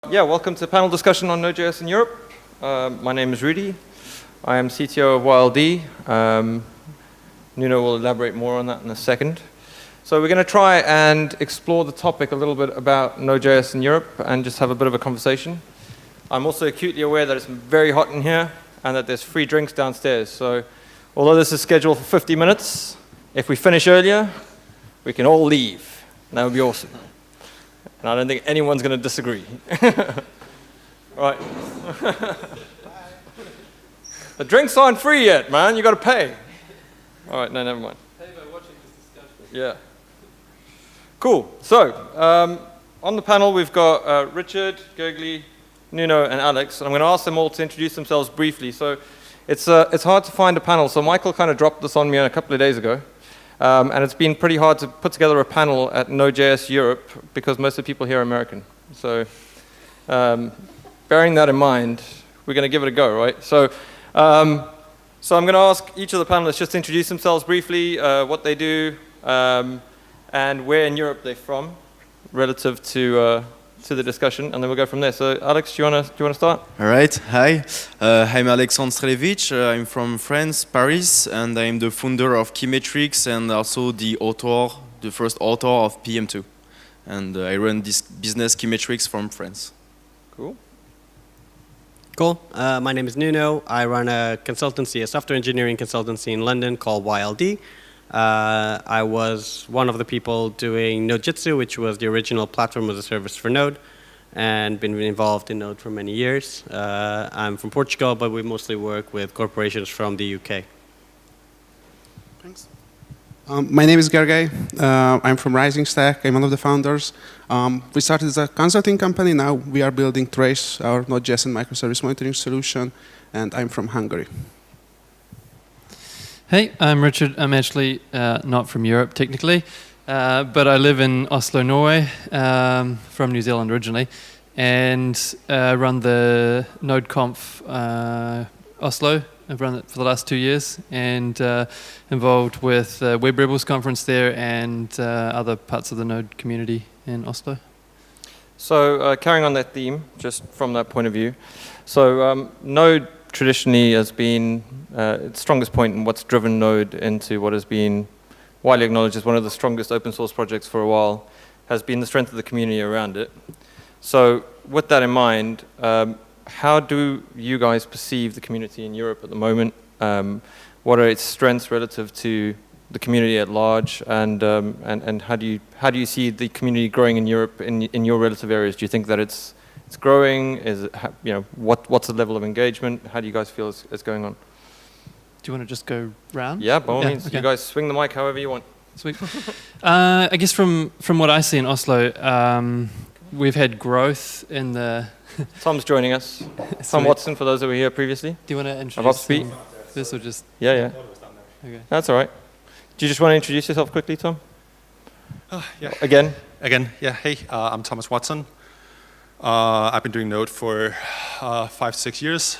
Yeah, welcome to panel discussion on Node.js in Europe. My name is Rudy. I am CTO of YLD. Nuno will elaborate more on that in a second. So we're going to try and explore the topic a little bit about Node.js in Europe and just have a bit of a conversation. I'm also acutely aware that it's very hot in here and that there's free drinks downstairs. So although this is scheduled for 50 minutes, if we finish earlier, we can all leave. And that would be awesome. And I don't think anyone's going to disagree. Right. The drinks aren't free yet, man. You got to pay. All right, no, never mind. Pay by watching this discussion. Yeah. Cool. So, on the panel, we've got Richard, Gergely, Nuno, and Alex. And I'm going to ask them all to introduce themselves briefly. So, it's hard to find a panel. So, Michael kind of dropped this on me a couple of days ago. And it's been pretty hard to put together a panel at Node.js Europe because most of the people here are American. So, bearing that in mind, we're going to give it a go, right? So I'm going to ask each of the panelists just to introduce themselves briefly, what they do, and where in Europe they're from, relative to the discussion, and then we'll go from there. So, Alex, do you want to start? All right. Hi. I'm Alexandre Strelevich. I'm from France, Paris, and I'm the founder of Keymetrics and also the first author of PM2. And I run this business Keymetrics from France. Cool. Cool. My name is Nuno. I run a consultancy, a software engineering consultancy in London called YLD. I was one of the people doing Node.js, which was the original platform as a service for Node, and been involved in Node for many years. I'm from Portugal, but we mostly work with corporations from the UK. Thanks. My name is Gergely. I'm from Rising Stack. I'm one of the founders. We started as a consulting company. Now we are building Trace, our Node.js and microservice monitoring solution, and I'm from Hungary. Hey, I'm Richard. I'm actually not from Europe technically, but I live in Oslo, Norway, from New Zealand originally, and run the NodeConf Oslo. I've run it for the last 2 years and involved with Web Rebels conference there and other parts of the Node community in Oslo. So carrying on that theme, just from that point of view, so Node traditionally has been its strongest point in what's driven Node into what has been widely acknowledged as one of the strongest open source projects for a while, has been the strength of the community around it. So with that in mind, how do you guys perceive the community in Europe at the moment? What are its strengths relative to the community at large, and how do you see the community growing in Europe in your relative areas? Do you think that it's growing? Is it, what's the level of engagement? How do you guys feel it's going on? Do you want to just go round? Yeah, by all means. Okay. You guys swing the mic however you want. Sweet. I guess from what I see in Oslo, we've had growth in the... Tom's joining us. Tom Watson, for those that were here previously. Do you want to introduce this or just... Yeah. Okay. That's all right. Do you just want to introduce yourself quickly, Tom? Yeah. Again, yeah. Hey, I'm Thomas Watson. I've been doing Node for 5-6 years,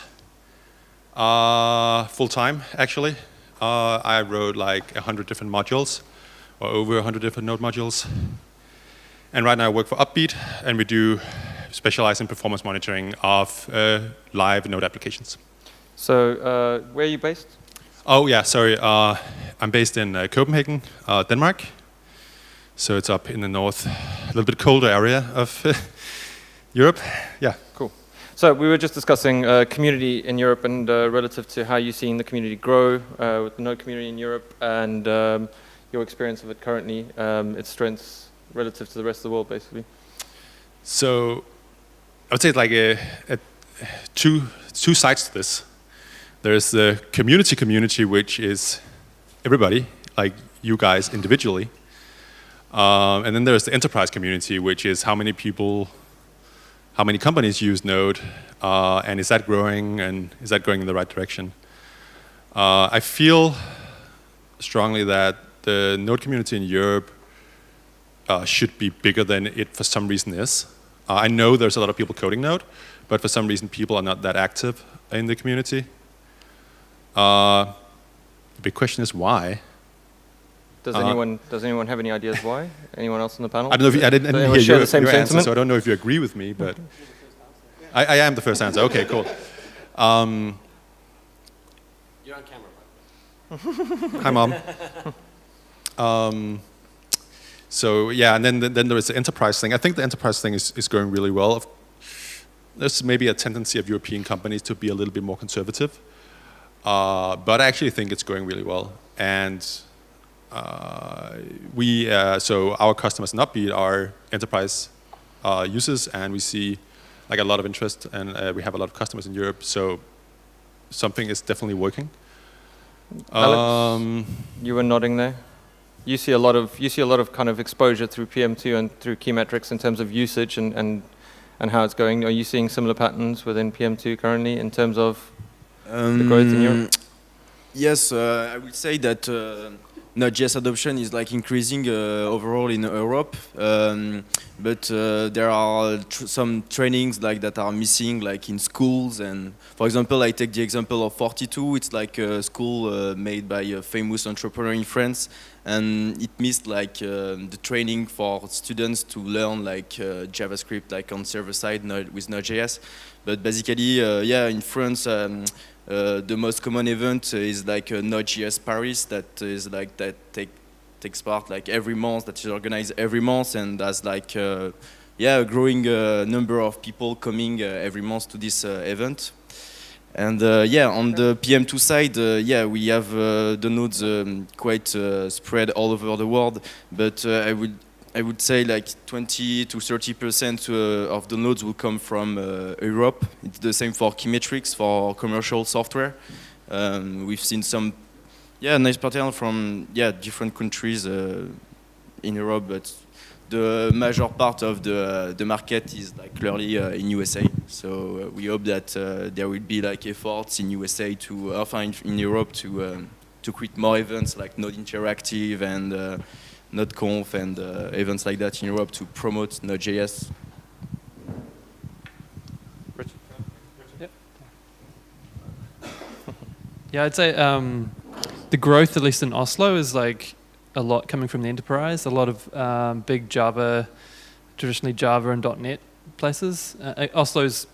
full time actually. I wrote like 100 different modules, or over 100 different Node modules. And right now I work for Upbeat, and we do specialize in performance monitoring of live Node applications. so where are you based? Oh yeah, sorry. I'm based in Copenhagen, Denmark. So it's up in the north, a little bit colder area of Europe. Yeah. Cool. So we were just discussing community in Europe and relative to how you're seeing the community grow with the Node community in Europe and your experience of it currently, its strengths relative to the rest of the world, basically. So I would say it's like two sides to this. There's the community, which is everybody, like you guys individually. And then there's the enterprise community, which is how many people, how many companies use Node, and is that growing, and is that going in the right direction? I feel strongly that the Node community in Europe should be bigger than it for some reason is. I know there's a lot of people coding Node, but for some reason people are not that active in the community. The big question is why? Does anyone have any ideas why? Anyone else on the panel? I don't know if I didn't hear share your, the same your answer, sentiment? so I don't know if you agree with me, but I am the first answer. Okay, cool. You're on camera. Hi, Mom. So yeah, and then there is the enterprise thing. I think the enterprise thing is going really well. There's maybe a tendency of European companies to be a little bit more conservative, but I actually think it's going really well. And so our customers in Upbeat are enterprise users, and we see like a lot of interest, and we have a lot of customers in Europe. So something is definitely working. Alex, you were nodding there. You see a lot of kind of exposure through PM2 and through key metrics in terms of usage and how it's going. Are you seeing similar patterns within PM2 currently in terms of the growth in Europe? Yes, I would say that Node.js adoption is like increasing overall in Europe, but there are some trainings like that are missing, like in schools. And for example, I take the example of 42. It's like a school made by a famous entrepreneur in France, and it missed like the training for students to learn like JavaScript, like on server side with Node.js. But basically, yeah, in France. The most common event is like Node.js Paris that is like takes part like every month, that is organized every month, and has like yeah, a growing number of people coming every month to this event. And yeah, on the PM2 side, yeah, we have the nodes quite spread all over the world, but I would say like 20 to 30% of the nodes will come from Europe. It's the same for key metrics for commercial software. We've seen some, yeah, nice pattern from different countries in Europe, but the major part of the market is like clearly in USA. So we hope that there will be like efforts in USA in Europe to create more events like Node Interactive and NodeConf and events like that in Europe to promote Node.js. Yep. Yeah, I'd say the growth, at least in Oslo, is like a lot coming from the enterprise. A lot of big Java, traditionally Java and .NET places. Oslo's,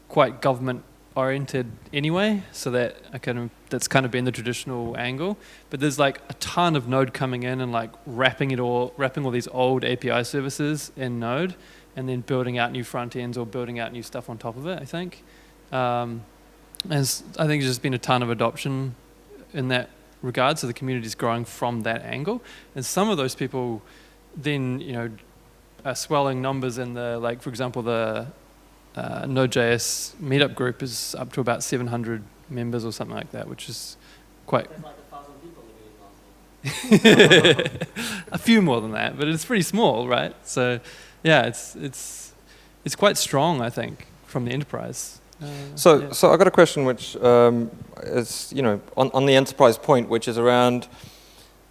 quite government oriented anyway, so that's kind of been the traditional angle. But there's like a ton of Node coming in and like wrapping all these old API services in Node, and then building out new front ends or building out new stuff on top of it. I think, and I think there's just been a ton of adoption in that regard. So the community is growing from that angle, and some of those people then are swelling numbers in the, like, for example, the Node.js meetup group is up to about 700 members or something like that, which is quite... There's like 1,000 people living in Oslo. a few more than that, but it's pretty small, right? So, yeah, it's quite strong, I think, from the enterprise. So I got a question which is, on the enterprise point, which is around,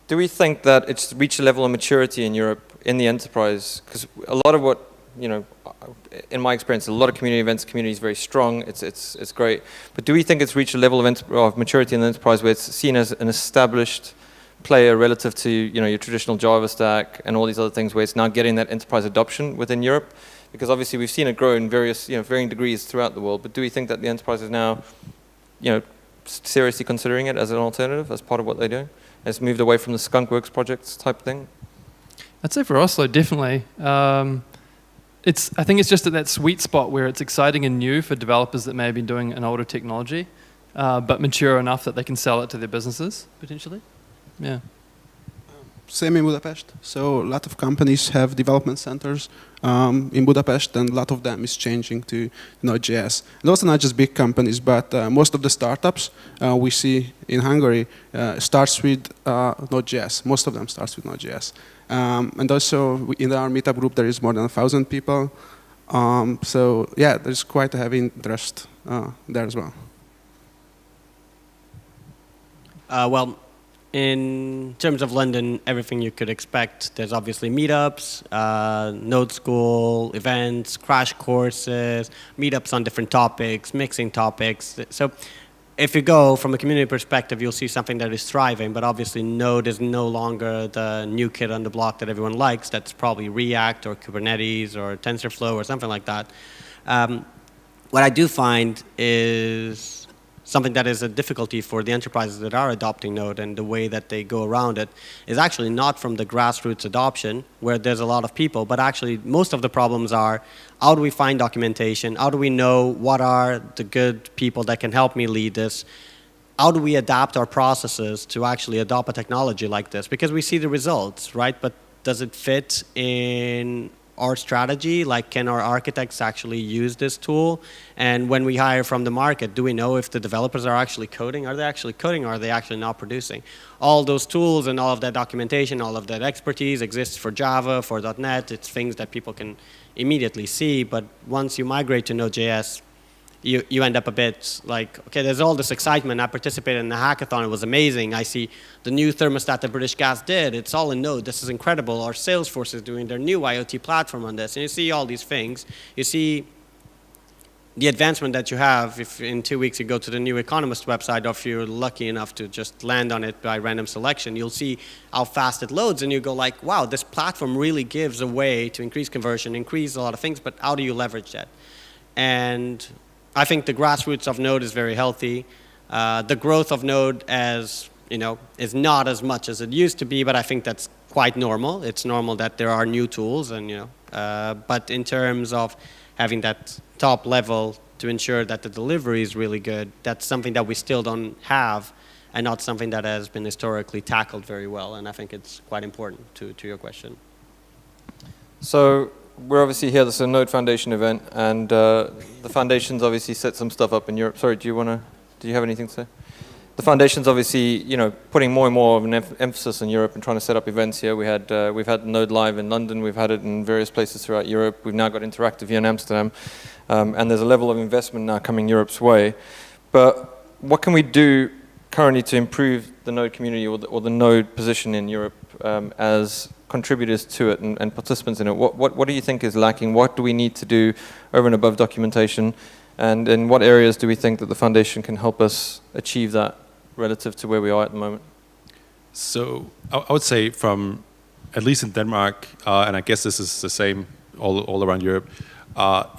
do we think that it's reached a level of maturity in Europe in the enterprise? Because a lot of what, in my experience, a lot of community events, community is very strong, it's great. But do we think it's reached a level of maturity in the enterprise where it's seen as an established player relative to, your traditional Java stack and all these other things, where it's now getting that enterprise adoption within Europe? Because obviously we've seen it grow in various, varying degrees throughout the world. But do we think that the enterprise is now, seriously considering it as an alternative, as part of what they do? Has moved away from the Skunkworks projects type thing? I'd say for Oslo, definitely. I think it's just at that sweet spot where it's exciting and new for developers that may have been doing an older technology, but mature enough that they can sell it to their businesses, potentially. Yeah. Same in Budapest. So a lot of companies have development centers in Budapest, and a lot of them is changing to Node.js. And also not just big companies, but most of the startups we see in Hungary starts with Node.js. Most of them starts with Node.js. And also in our meetup group there is more than 1,000 people. So yeah, there's quite a heavy interest there as well. Well, in terms of London, everything you could expect. There's obviously meetups, Node School, events, crash courses, meetups on different topics, mixing topics. So if you go from a community perspective, you'll see something that is thriving, but obviously Node is no longer the new kid on the block that everyone likes. That's probably React or Kubernetes or TensorFlow or something like that. What I do find is something that is a difficulty for the enterprises that are adopting Node, and the way that they go around it is actually not from the grassroots adoption, where there's a lot of people, but actually most of the problems are, how do we find documentation? How do we know what are the good people that can help me lead this? How do we adapt our processes to actually adopt a technology like this? Because we see the results, right? But does it fit in our strategy? Like, can our architects actually use this tool? And when we hire from the market, do we know if the developers are actually coding? Are they actually coding, or are they actually not producing? All those tools and all of that documentation, all of that expertise exists for Java, for .NET. It's things that people can immediately see. But once you migrate to Node.js, you end up a bit like, okay, there's all this excitement. I participated in the hackathon. It was amazing. I see the new thermostat that British Gas did. It's all in Node. This is incredible. Our Salesforce is doing their new IoT platform on this. And you see all these things. You see the advancement that you have if in 2 weeks you go to the New Economist website, or if you're lucky enough to just land on it by random selection, you'll see how fast it loads. And you go like, wow, this platform really gives a way to increase conversion, increase a lot of things. But how do you leverage that? And I think the grassroots of Node is very healthy. The growth of Node, as you know, is not as much as it used to be, but I think that's quite normal. It's normal that there are new tools, and but in terms of having that top level to ensure that the delivery is really good, that's something that we still don't have, and not something that has been historically tackled very well. And I think it's quite important to your question. So we're obviously here, this is a Node Foundation event, and the Foundation's obviously set some stuff up in Europe. Sorry, do you have anything to say? The Foundation's obviously, putting more and more of an emphasis on Europe and trying to set up events here. We've had Node Live in London, we've had it in various places throughout Europe. We've now got Interactive here in Amsterdam, and there's a level of investment now coming Europe's way. But what can we do currently to improve the Node community or the Node position in Europe as contributors to it and participants in it? What do you think is lacking? What do we need to do over and above documentation? And in what areas do we think that the Foundation can help us achieve that relative to where we are at the moment? So I would say from, at least in Denmark, and I guess this is the same all around Europe,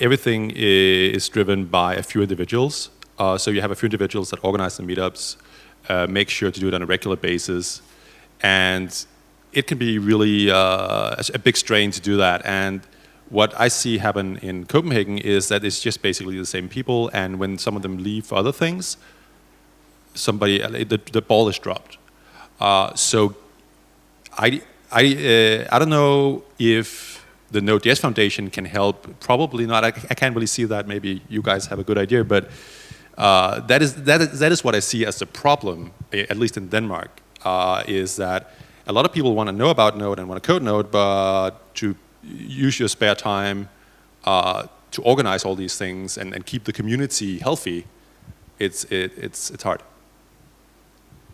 everything is driven by a few individuals. So you have a few individuals that organize the meetups, make sure to do it on a regular basis, and it can be really a big strain to do that. And what I see happen in Copenhagen is that it's just basically the same people, and when some of them leave for other things, the ball is dropped. So I don't know if the Node.js Foundation can help. Probably not. I can't really see that. Maybe you guys have a good idea, but that is what I see as the problem, at least in Denmark, is that a lot of people want to know about Node and want to code Node, but to use your spare time to organize all these things and keep the community healthy, it's hard.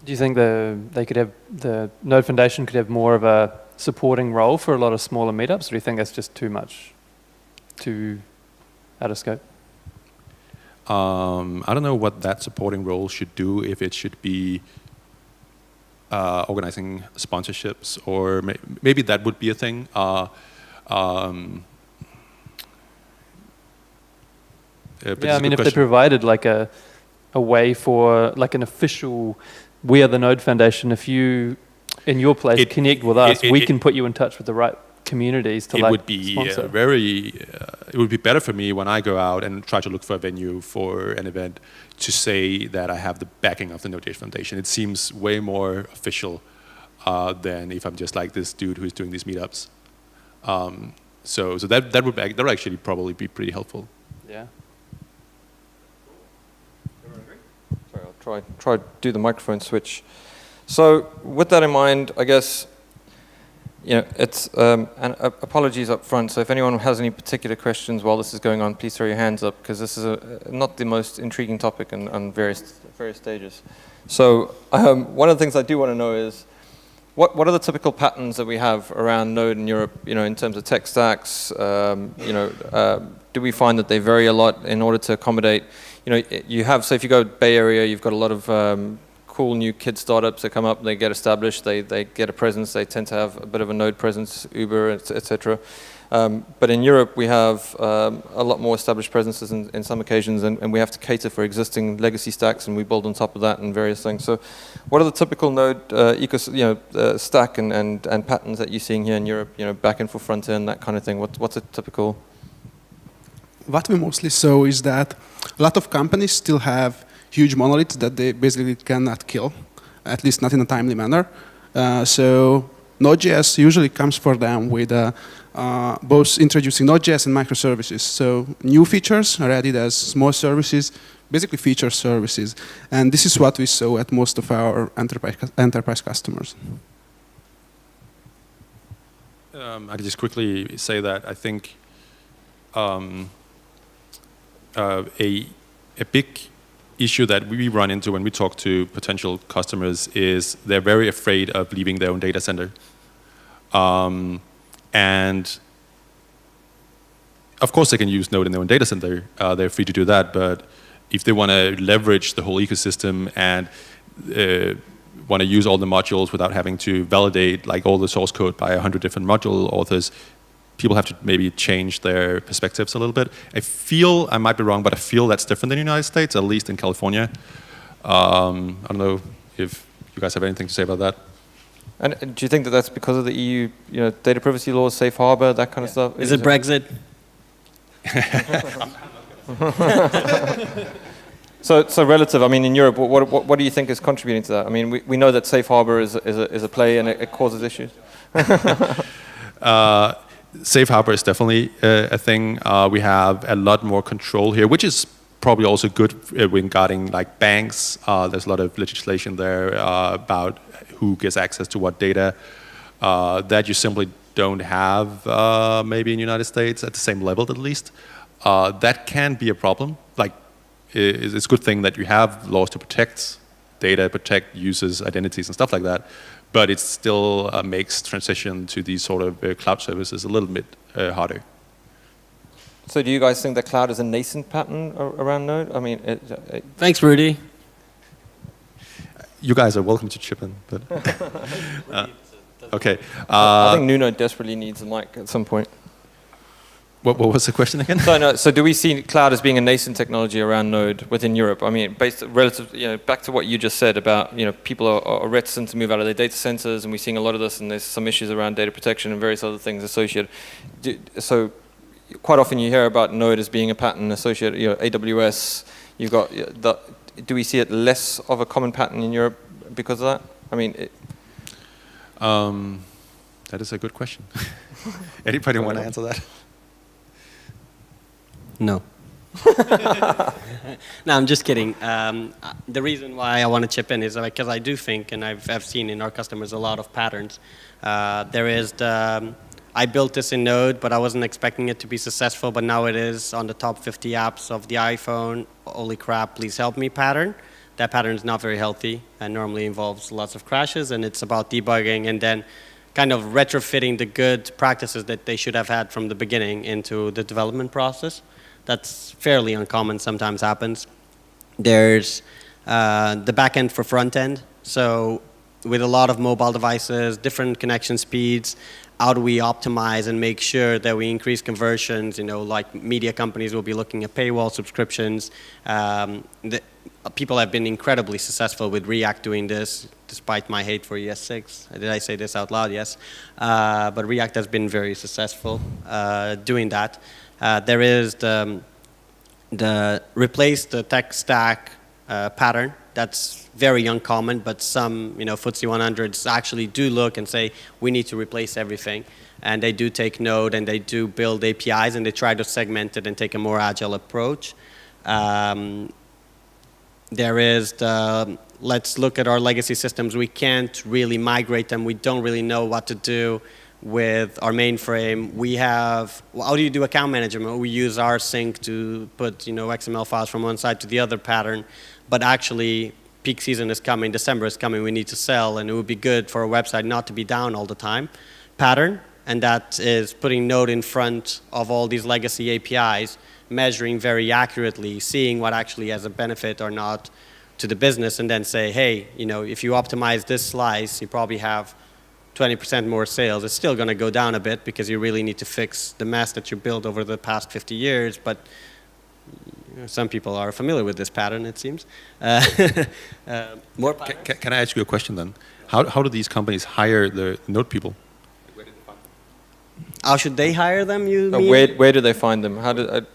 Do you think the Node Foundation could have more of a supporting role for a lot of smaller meetups, or do you think that's just too much, too out of scope? I don't know what that supporting role should do, if it should be organizing sponsorships, or maybe that would be a thing. Yeah, I mean, if they provided like a way for like an official, we are the Node Foundation, if you, in your place, connect with us, we can put you in touch with the right communities to like sponsor. It would be better for me when I go out and try to look for a venue for an event to say that I have the backing of the Node.js Foundation. It seems way more official than if I'm just like this dude who's doing these meetups. So that would actually probably be pretty helpful. Yeah. Sorry, I'll try to do the microphone switch. So with that in mind, I guess, it's, and apologies up front, so if anyone has any particular questions while this is going on, please throw your hands up, because this is not the most intriguing topic on various stages. So one of the things I do want to know is, what are the typical patterns that we have around Node in Europe, in terms of tech stacks? Do we find that they vary a lot in order to accommodate, you have, so if you go Bay Area, you've got a lot of cool new kid startups that come up, they get established, they get a presence, they tend to have a bit of a Node presence, Uber, etc. But in Europe, we have a lot more established presences in some occasions, and we have to cater for existing legacy stacks, and we build on top of that and various things. So, what are the typical Node stack and patterns that you're seeing here in Europe? Backend for front end, that kind of thing. What's a typical? What we mostly saw is that a lot of companies still have huge monoliths that they basically cannot kill, at least not in a timely manner. So Node.js usually comes for them with both introducing Node.js and microservices. So new features are added as small services, basically feature services. And this is what we saw at most of our enterprise customers. I could just quickly say that I think a big issue that we run into when we talk to potential customers is they're very afraid of leaving their own data center. And of course they can use Node in their own data center. They're free to do that, but if they want to leverage the whole ecosystem and want to use all the modules without having to validate like all the source code by 100 different module authors, people have to maybe change their perspectives a little bit. I feel, I might be wrong, but I feel that's different in the United States, at least in California. I don't know if you guys have anything to say about that. And do you think that that's because of the EU, data privacy laws, safe harbor, that kind of stuff? Is it Brexit? So relative. I mean, in Europe, what do you think is contributing to that? I mean, we know that safe harbor is a play and it causes issues. Safe harbor is definitely a thing. We have a lot more control here, which is probably also good when guarding like banks. There's a lot of legislation there about who gets access to what data that you simply don't have maybe in the United States at the same level at least. That can be a problem. Like, it's a good thing that you have laws to protect data, protect users' identities and stuff like that. But it still makes transition to these sort of cloud services a little bit harder. So do you guys think that cloud is a nascent pattern around Node? I mean, Thanks, Rudy. You guys are welcome to chip in, but okay. I think Nuno desperately needs a mic at some point. What was the question again? So do we see cloud as being a nascent technology around Node within Europe? I mean, based relative, back to what you just said about, people are reticent to move out of their data centers, and we're seeing a lot of this, and there's some issues around data protection and various other things associated. So quite often you hear about Node as being a pattern associated, AWS, you've got, do we see it less of a common pattern in Europe because of that? I mean, that is a good question. Anybody want to answer that? No. No, I'm just kidding. The reason why I want to chip in is because I do think, and I've seen in our customers a lot of patterns. There is I built this in Node, but I wasn't expecting it to be successful, but now it is on the top 50 apps of the iPhone. Holy crap, please help me pattern. That pattern is not very healthy and normally involves lots of crashes, and it's about debugging and then kind of retrofitting the good practices that they should have had from the beginning into the development process. That's fairly uncommon, sometimes happens. There's the backend for front end. So with a lot of mobile devices, different connection speeds, how do we optimize and make sure that we increase conversions? Like media companies will be looking at paywall subscriptions. People have been incredibly successful with React doing this, despite my hate for ES6. Did I say this out loud? Yes. But React has been very successful doing that. There is the replace the tech stack pattern. That's very uncommon, but some FTSE 100s actually do look and say we need to replace everything, and they do take Node and they do build APIs and they try to segment it and take a more agile approach. There is let's look at our legacy systems. We can't really migrate them. We don't really know what to do with our mainframe. We have, how do you do account management? We use rsync to put XML files from one side to the other pattern, but actually peak season is coming, December is coming, we need to sell, and it would be good for a website not to be down all the time. Pattern, and that is putting Node in front of all these legacy APIs, measuring very accurately, seeing what actually has a benefit or not to the business, and then say, hey, if you optimize this slice, you probably have 20% more sales. It's still going to go down a bit because you really need to fix the mess that you built over the past 50 years. But some people are familiar with this pattern, it seems. More Can I ask you a question then? How do these companies hire the Node people? How should they hire them, you mean? Where do they find them? How do,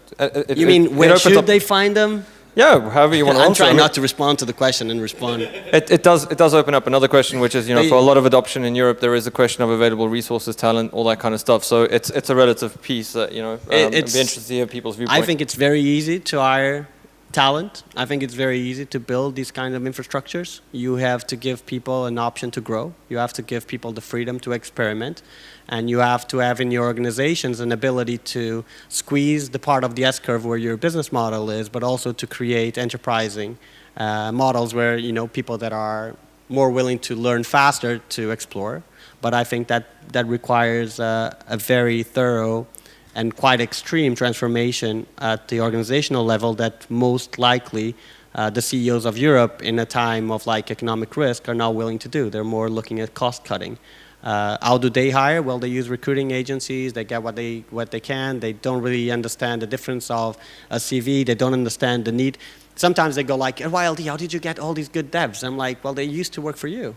you mean, where should they find them? Yeah, however you want to I'm answer. trying not to respond to the question and respond. It does open up another question, which is, for a lot of adoption in Europe, there is a question of available resources, talent, all that kind of stuff. So it's a relative piece that, it'd be interesting to hear people's viewpoint. I think it's very easy to hire talent. I think it's very easy to build these kind of infrastructures. You have to give people an option to grow. You have to give people the freedom to experiment. And you have to have in your organizations an ability to squeeze the part of the S-curve where your business model is, but also to create enterprising models where, people that are more willing to learn faster to explore. But I think that requires a very thorough and quite extreme transformation at the organizational level that most likely the CEOs of Europe in a time of economic risk are not willing to do. They're more looking at cost cutting. How do they hire? Well, they use recruiting agencies. They get what they can. They don't really understand the difference of a CV. They don't understand the need. Sometimes they go like, YLD, how did you get all these good devs? I'm like, well, they used to work for you.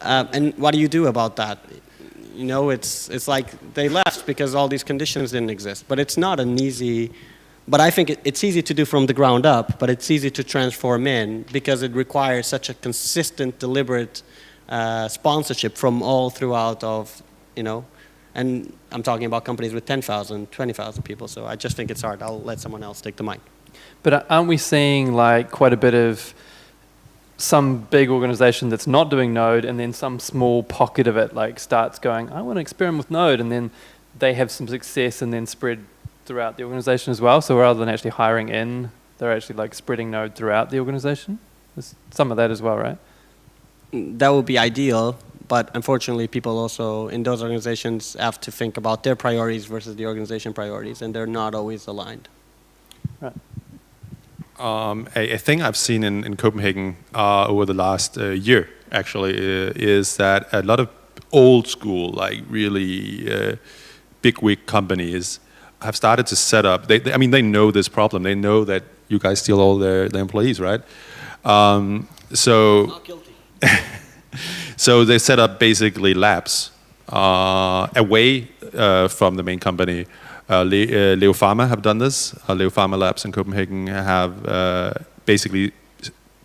And what do you do about that? It's like they left because all these conditions didn't exist. But it's not an easy. But I think it's easy to do from the ground up. But it's easy to transform in because it requires such a consistent, deliberate sponsorship from all throughout of, and I'm talking about companies with 10,000, 20,000 people, so I just think it's hard. I'll let someone else take the mic. But aren't we seeing quite a bit of some big organization that's not doing Node and then some small pocket of it starts going, I want to experiment with Node, and then they have some success and then spread throughout the organization as well? So rather than actually hiring in, they're actually spreading Node throughout the organization? There's some of that as well, right? That would be ideal, but unfortunately people also in those organizations have to think about their priorities versus the organization priorities, and they're not always aligned. Right. A thing I've seen in Copenhagen over the last year, actually, is that a lot of old school, really big-wig companies have started to set up, they know this problem. They know that you guys steal all their employees, right? So. Not guilty. So they set up basically labs away from the main company. Leo Pharma have done this. Leo Pharma labs in Copenhagen have basically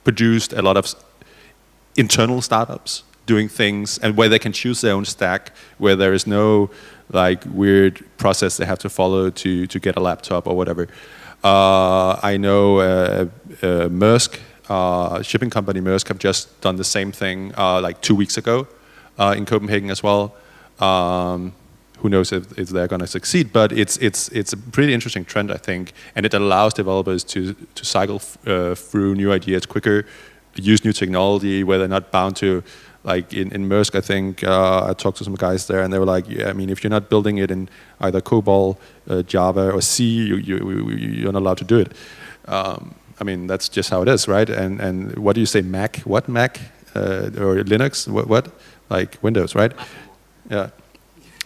produced a lot of internal startups doing things, and where they can choose their own stack, where there is no weird process they have to follow to get a laptop or whatever. I know Maersk. Shipping company Maersk have just done the same thing 2 weeks ago in Copenhagen as well. Who knows if they're going to succeed? But it's a pretty interesting trend, I think, and it allows developers to cycle through new ideas quicker, use new technology where they're not bound to. In Maersk, I think I talked to some guys there, and they were like, "Yeah, if you're not building it in either COBOL, Java, or C, you're not allowed to do it." That's just how it is, right? And what do you say, Mac? What Mac? Or Linux? What? Windows, right? Yeah.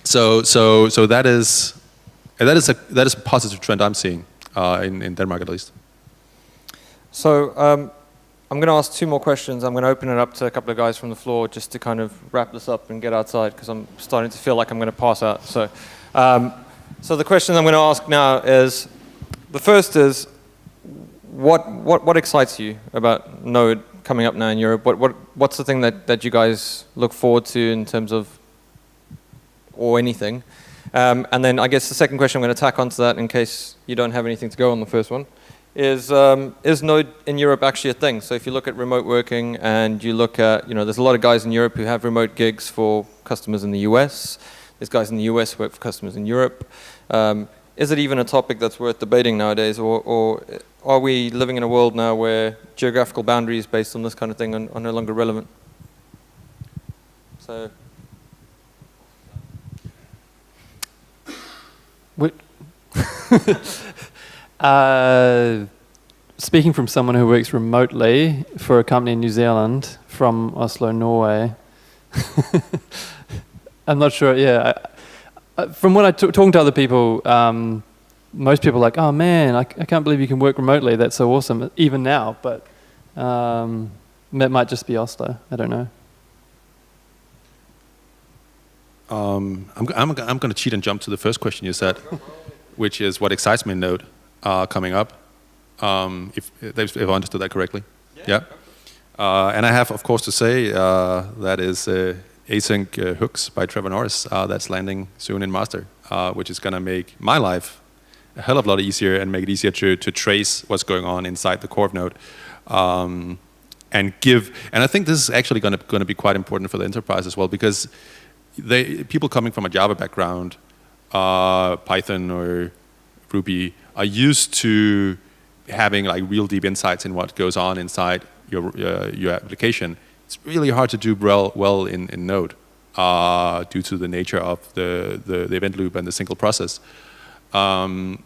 So that is a positive trend I'm seeing in Denmark at least. So I'm going to ask 2 more questions. I'm going to open it up to a couple of guys from the floor just to kind of wrap this up and get outside because I'm starting to feel like I'm going to pass out. So the question I'm going to ask now is, the first is, what excites you about Node coming up now in Europe? What's the thing that you guys look forward to in terms of, or anything? And then I guess the second question I'm going to tack onto that in case you don't have anything to go on the first one is Node in Europe actually a thing? So if you look at remote working and you look at, there's a lot of guys in Europe who have remote gigs for customers in the US. There's guys in the US who work for customers in Europe. Is it even a topic that's worth debating nowadays, or are we living in a world now where geographical boundaries based on this kind of thing are no longer relevant? So, speaking from someone who works remotely for a company in New Zealand from Oslo, Norway, I'm not sure. Yeah, from when talking to other people, most people are like, "Oh man, I can't believe you can work remotely. That's so awesome." Even now, but it might just be Oslo. I don't know. I'm going to cheat and jump to the first question you said, which is what excites me in Node coming up. If I understood that correctly. Yeah. And I have, of course, to say that is async hooks by Trevor Norris that's landing soon in master, which is going to make my life a hell of a lot easier and make it easier to trace what's going on inside the core of Node. And I think this is actually going to be quite important for the enterprise as well, because people coming from a Java background, Python or Ruby, are used to having like real deep insights in what goes on inside your application. It's really hard to do well in Node due to the nature of the event loop and the single process. So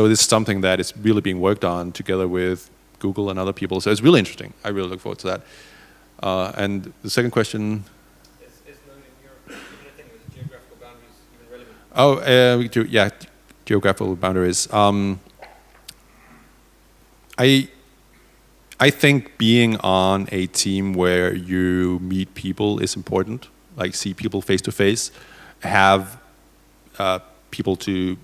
this is something that is really being worked on together with Google and other people. So it's really interesting. I really look forward to that. And the second question. Is Node in Europe, even a thing with geographical boundaries, even relevant? Yeah, geographical boundaries. I think being on a team where you meet people is important. Like see people face to face, have people to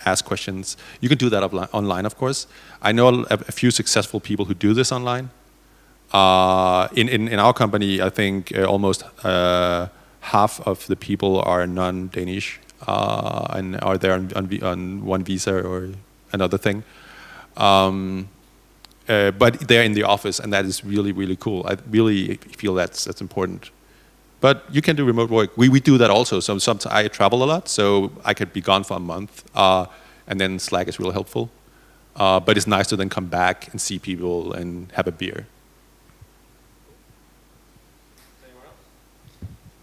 ask questions. You can do that online, of course. I know a few successful people who do this online. In our company, I think almost half of the people are non-Danish and are there on one visa or another thing. But they're in the office, and that is really, really cool. I really feel that's important. But you can do remote work. We do that also. So sometimes I travel a lot, so I could be gone for a month, and then Slack is really helpful. But it's nice to then come back and see people and have a beer.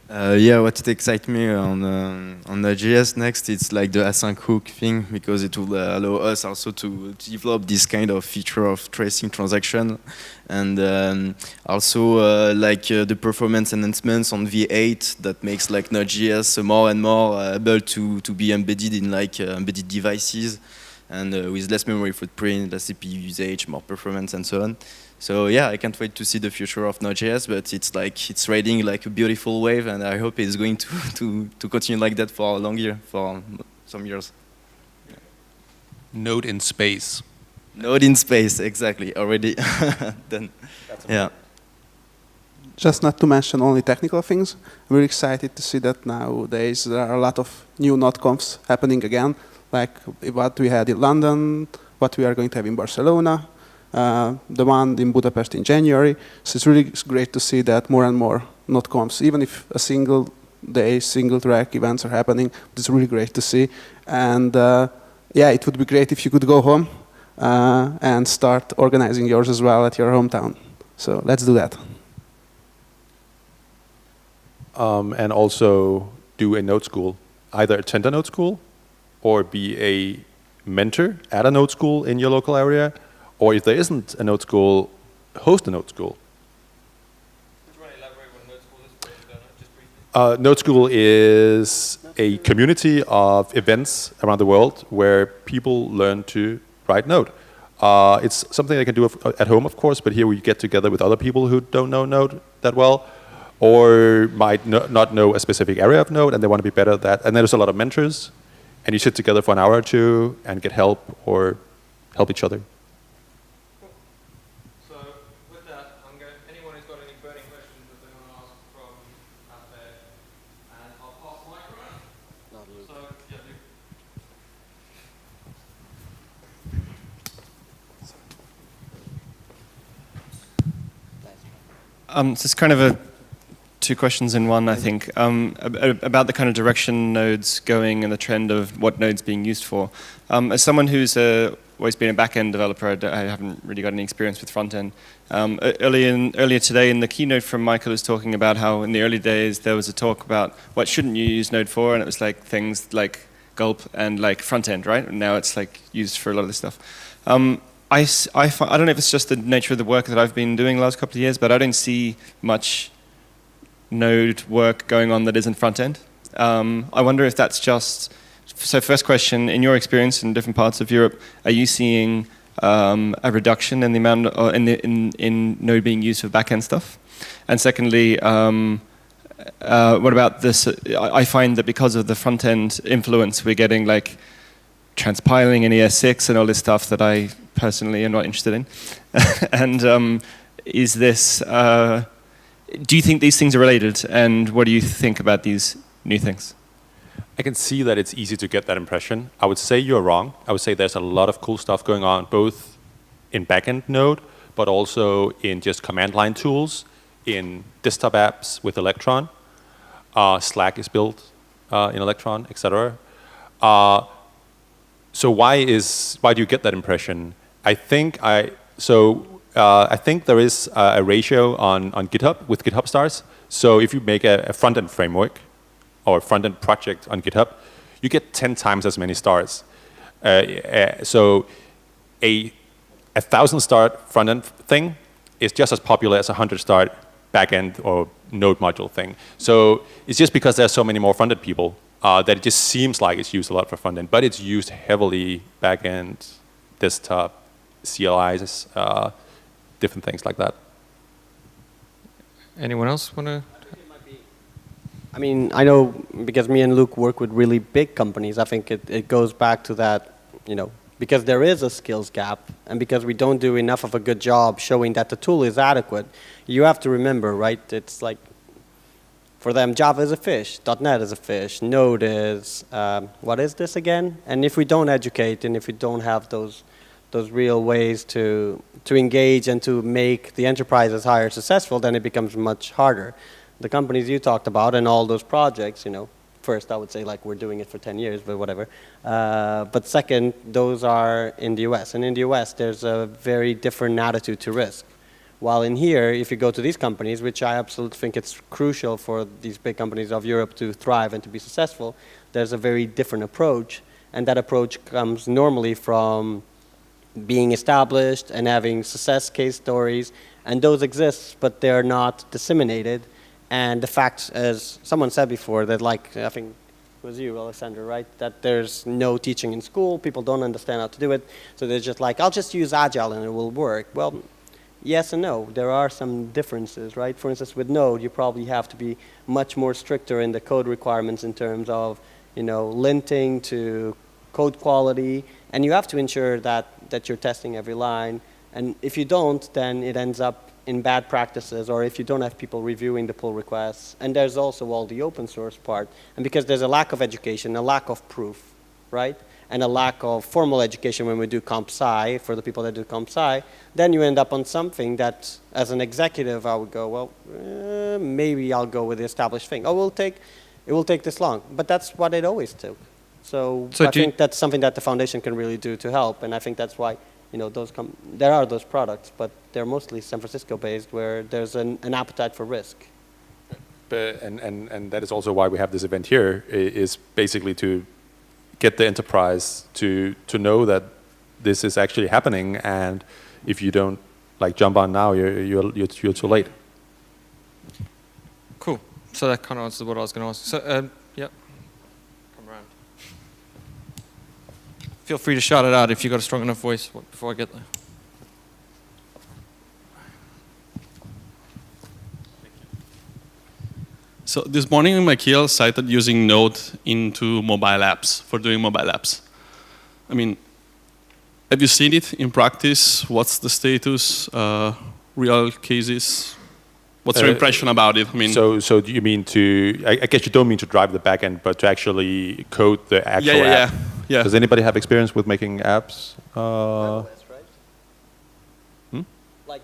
Yeah, what excites me on Node.js next, it's like the async hook thing, because it will allow us also to develop this kind of feature of tracing transaction, and also the performance enhancements on V8 that makes like Node.js more and more able to be embedded in like embedded devices, and with less memory footprint, less CPU usage, more performance, and so on. So yeah, I can't wait to see the future of Node.js, but it's riding like a beautiful wave, and I hope it's going to continue like that for a long year, for some years. Node in space. Node in space, exactly, already done. Yeah. Just not to mention only technical things, we're excited to see that nowadays there are a lot of new NodeConfs happening again, like what we had in London, what we are going to have in Barcelona, the one in Budapest in January. So it's really great to see that more and more NodeConfs, even if a single day, single track events are happening, it's really great to see. And yeah, it would be great if you could go home and start organizing yours as well at your hometown. So let's do that. And also do a Node school. Either attend a Node school or be a mentor at a Node school in your local area, or if there isn't a Node school, host a Node school. Do you want to elaborate what Node School is for those who don't know, just briefly? Node School is a community of events around the world where people learn to write Node. It's something they can do at home, of course, but here we get together with other people who don't know Node that well, or might not know a specific area of Node and they want to be better at that. And there's a lot of mentors, and you sit together for an hour or two and get help or help each other. Anyone who's got any burning questions that they want to ask from out there, and I'll pass the mic around. So, yeah, So it's kind of two questions in one, I think, about the kind of direction Node's going and the trend of what Node's being used for. As someone who's always been a back-end developer, I haven't really got any experience with front-end. Earlier today in the keynote from Michael was talking about how in the early days there was a talk about what shouldn't you use Node for, and it was like things like gulp and like front-end, right? And now it's like used for a lot of this stuff. I don't know if it's just the nature of the work that I've been doing the last couple of years, but I don't see much Node work going on that isn't front end. I wonder if that's just, so first question, in your experience in different parts of Europe, are you seeing a reduction in the amount in Node being used for backend stuff? And secondly, what about this? I find that because of the front end influence, we're getting like transpiling in ES6 and all this stuff that I personally am not interested in. And is this, do you think these things are related? And what do you think about these new things? I can see that it's easy to get that impression. I would say you're wrong. I would say there's a lot of cool stuff going on, both in backend Node, but also in just command line tools, in desktop apps with Electron. Slack is built in Electron, etc. So why do you get that impression? I think there is a ratio on GitHub with GitHub stars. So if you make a front-end framework or a front-end project on GitHub, you get 10 times as many stars. So a 1,000-star front-end thing is just as popular as a 100-star backend or node module thing. So it's just because there's so many more front-end people that it just seems like it's used a lot for front-end, but it's used heavily backend, desktop, CLIs, different things like that. Anyone else want to? I mean, I know because me and Luke work with really big companies, I think it goes back to that, because there is a skills gap and because we don't do enough of a good job showing that the tool is adequate, you have to remember, right? It's like, for them, Java is a fish, .NET is a fish, Node is, what is this again? And if we don't educate and if we don't have those real ways to engage and to make the enterprises higher successful, then it becomes much harder. The companies you talked about and all those projects, first I would say like we're doing it for 10 years, but whatever. But second, those are in the US. And in the US, there's a very different attitude to risk. While in here, if you go to these companies, which I absolutely think it's crucial for these big companies of Europe to thrive and to be successful, there's a very different approach. And that approach comes normally from being established and having success case stories. And those exist, but they're not disseminated. And the fact, as someone said before, that like, I think it was you, Alexander, right? That there's no teaching in school, people don't understand how to do it. So they're just like, I'll just use Agile and it will work. Well, yes and no. There are some differences, right? For instance, with Node, you probably have to be much more stricter in the code requirements in terms of, linting to code quality. And you have to ensure that you're testing every line. And if you don't, then it ends up in bad practices, or if you don't have people reviewing the pull requests. And there's also all the open source part. And because there's a lack of education, a lack of proof, right? And a lack of formal education when we do comp sci, for the people that do comp sci, then you end up on something that, as an executive, I would go, well, maybe I'll go with the established thing. Oh, it will take this long. But that's what it always took. So I think that's something that the foundation can really do to help. And I think that's why there are those products, but they're mostly San Francisco based, where there's an appetite for risk. And that is also why we have this event here, is basically to get the enterprise to know that this is actually happening, and if you don't jump on now, you're too late. Cool. So that kind of answers what I was going to ask. So yep. Come around. Feel free to shout it out if you've got a strong enough voice before I get there. So this morning, Michael cited using Node into mobile apps, for doing mobile apps. I mean, have you seen it in practice? What's the status? Real cases? What's your impression about it? I mean, so do you mean I guess you don't mean to drive the backend, but to actually code the actual app? Yeah. Does anybody have experience with making apps? WebOS, right? Like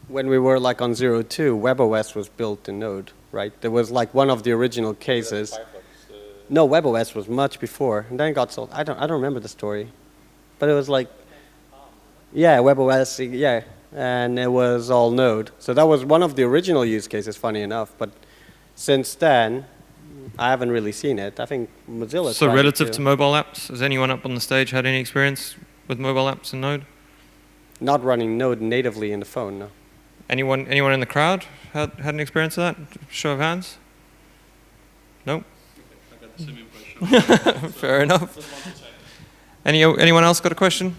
when we were on 0.2, WebOS was built in Node, right? There was one of the original cases. No, WebOS was much before, and then it got sold. I don't remember the story, but it was WebOS, yeah, and it was all Node. So that was one of the original use cases, funny enough. But since then, I haven't really seen it. I think Mozilla. So relative to mobile apps, has anyone up on the stage had any experience with mobile apps in Node? Not running Node natively in the phone, no. Anyone in the crowd had an experience of that? Show of hands. Nope. I got the same impression. Fair enough. Anyone else got a question?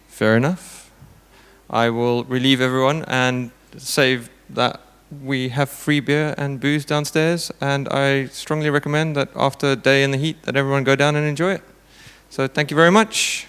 Fair enough. I will relieve everyone and say that we have free beer and booze downstairs, and I strongly recommend that after a day in the heat that everyone go down and enjoy it. So thank you very much.